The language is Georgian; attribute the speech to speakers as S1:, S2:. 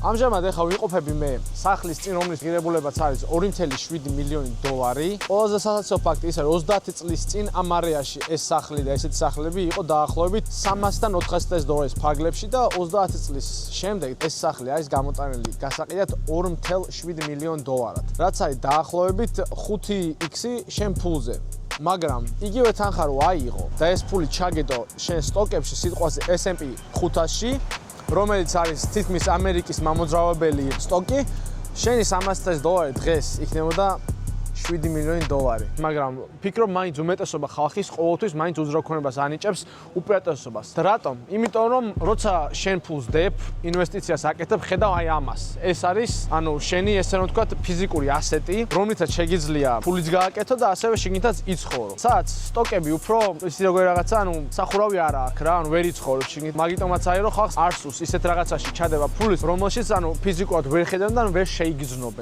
S1: ამჟამად ეხლა ვიყოფები მე სახლის წინ, რომლის ღირებულებაც არის 2.7 მილიონი დოლარი. ყველაზე სასაცილო ფაქტი ის არის 30 წლის წინ ამ არეაში ეს სახლი და ესეთი სახლები იყო დაახლოებით 300-დან 400 დოლარის ფარგლებში და 30 წლის შემდეგ ეს სახლი არის გამოტანილი გასაყიდად 2.7 მილიონ დოლარად. რაც არის დაახლოებით 5x-ი შენ ფულზე. მაგრამ იგივე თანხა რო აიღო და ეს ფული ჩაგედო შენ სტოკებში სიტყვაზე S&P 500-ში, რომელიც არის თითქმის ამერიკის მამოძრავებელი სტოკი, შენი 300 დოლარი დღეს იქნებოდა 7 მილიონი დოლარი. მაგრამ ფიქრობ, მაინც უმეტესობა ხალხის ყოველთვის მაინც უზრუნველყოფას ანიჭებს უპირატესობას. და რატომ? იმიტომ რომ როცა შენ ფულს დებ, ინვესტიციას აკეთებ, ხედავ აი ამას. ეს არის, შენი ესე რომ ვთქვათ, ფიზიკური ასეტი, რომლითაც შეგიძლია ფულიც გააკეთო და ასევე შიგნითაც იცხოვრო. სადაც სტოკები უფრო ისე როგორი რაღაცა, სახურავი არა აქვს რა, ვერ იცხოვრო შიგნით. მაგიტომაც არის რომ ხალხს არ სურს ისეთ რაღაცაში ჩადება ფულის, რომელშიც ფიზიკურად ვერ ხედავენ და ვერ შეიგრძნობენ.